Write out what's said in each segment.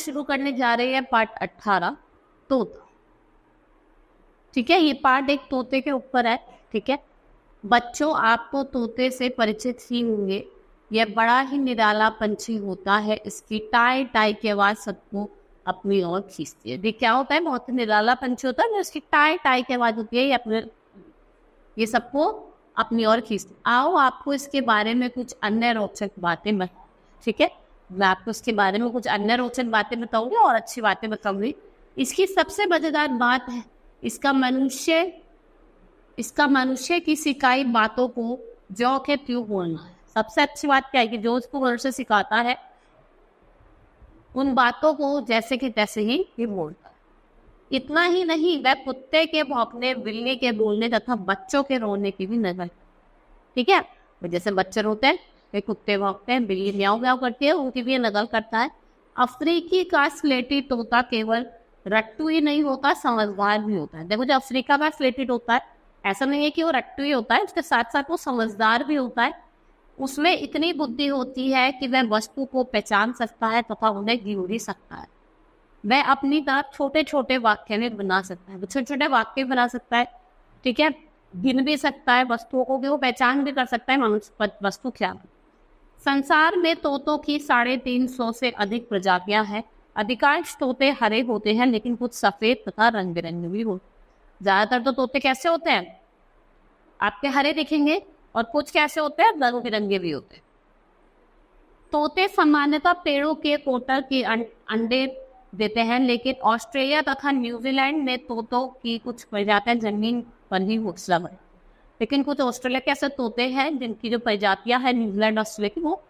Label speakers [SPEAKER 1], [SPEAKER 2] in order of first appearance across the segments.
[SPEAKER 1] शुरू करने जा रहे हैं पार्ट 18 तोता। ठीक है, ये पार्ट एक तोते के ऊपर है। ठीक है बच्चों, आपको तोते से परिचित ही होंगे। यह बड़ा ही निराला पंछी होता है। इसकी टाई टाई की आवाज सबको अपनी ओर खींचती है। ये क्या होता है, बहुत ही निराला पंछी होता है, इसकी टाई टाई की आवाज होती है, ये सबको अपनी ओर खींचती है। आओ आपको इसके बारे में कुछ अन्य रोचक बातें ठीक है, मैं आपको इसके बारे में कुछ अन्य रोचक बातें बताऊंगी और अच्छी बातें बताऊंगी। इसकी सबसे मजेदार बात है इसका मनुष्य की सिखाई बातों को जो के त्यों बोलना है। सबसे अच्छी बात क्या है कि जो उसको मनुष्य सिखाता है उन बातों को जैसे कि तैसे ही ये बोलता है। इतना ही नहीं, वह कुत्ते के भौंकने, बिल्ली के बोलने तथा बच्चों के रोने की भी नकल। ठीक है, जैसे बच्चे रोते हैं, वे कुत्ते भौंकते हैं, बिल्ली म्याऊं म्याऊं करती है, उनकी भी नकल करता है। अफ्रीकी का स्लेटी तोता केवल रट्टू ही नहीं होता, समझदार भी होता है। देखो, जो अफ्रीका का स्लेटी तोता है, ऐसा नहीं है कि वो रट्टू ही होता है, उसके साथ साथ वो समझदार भी होता है। उसमें इतनी बुद्धि होती है कि वह वस्तु को पहचान सकता है तथा उन्हें गिन सकता है। वह अपनी तरफ छोटे छोटे वाक्य में बना सकता है, छोटे छोटे वाक्य बना सकता है। ठीक है, गिन भी सकता है वस्तुओं को, कि वो पहचान भी कर सकता है मनुष्य वस्तु क्या है। संसार में तोतों की 350 से अधिक प्रजातियां हैं। अधिकांश तोते हरे होते हैं, लेकिन कुछ सफेद तथा रंग बिरंगे भी होते हैं। ज्यादातर तो तोते कैसे होते हैं, आपके हरे दिखेंगे, और कुछ कैसे होते हैं, रंग बिरंगे भी होते हैं। तोते सामान्यतः पेड़ों के कोटर के अंडे देते हैं, लेकिन ऑस्ट्रेलिया तथा न्यूजीलैंड में तोतों की कुछ प्रजातियां जमीन पर ही घोंसला है। लेकिन कुछ ऑस्ट्रेलिया के ऐसे तोते हैं जिनकी जो प्रजातियां हैं न्यूजीलैंड ऑस्ट्रेलिया की, वो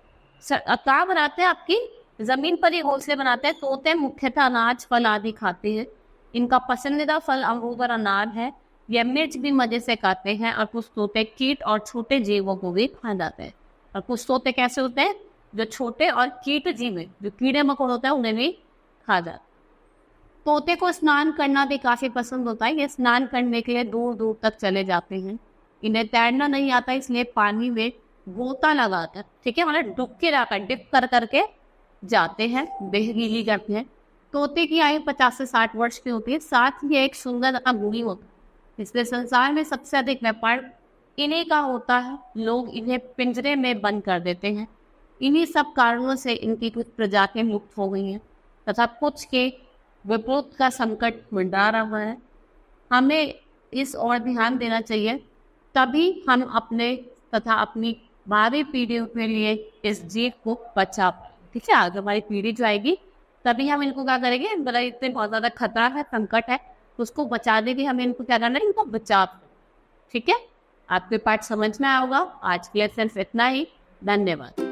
[SPEAKER 1] क्या बनाते हैं, आपकी जमीन पर ही घोंसले बनाते हैं। तोते मुख्यतः अनाज, फल आदि खाते हैं। इनका पसंदीदा फल अमरूद और अनार है। यह मिर्च भी मजे से खाते हैं, और कुछ तोते कीट और छोटे जीवों को भी खा जाते हैं। और कुछ तोते कैसे होते हैं, जो छोटे और कीट जीव, जो कीड़े मकोड़ होते हैं, उन्हें भी खा जाते। तोते को स्नान करना भी काफी पसंद होता है। ये स्नान करने के लिए दूर दूर तक चले जाते हैं। इन्हें तैरना नहीं आता, इसलिए पानी में गोता लगाकर, ठीक है, मतलब डुबकी लगाकर, डिप कर करके जाते हैं, बेहगीली करते हैं। तोते की आयु 50 से 60 वर्ष की होती है। साथ ही एक सुंदर तथा गुणी होता है, इसलिए संसार में सबसे अधिक व्यापार इन्हीं का होता है। लोग इन्हें पिंजरे में बंद कर देते हैं। इन्हीं सब कारणों से इनकी कुछ प्रजातियां लुप्त हो गई हैं तथा कुछ के विपरीत का संकट मंडरा रहा है। हमें इस ओर ध्यान देना चाहिए, तभी हम अपने तथा अपनी भावी पीढ़ियों के लिए इस जीव को बचा पाए। ठीक है, आगे हमारी पीढ़ी जो आएगी तभी हम इनको क्या करेंगे, बड़ा इतने बहुत ज़्यादा खतरा है, संकट है, उसको बचाने के हमें इनको क्या करना है, इनको बचा। ठीक है, आपके पाठ समझ में आएगा। आज के लिए सिर्फ इतना ही। धन्यवाद।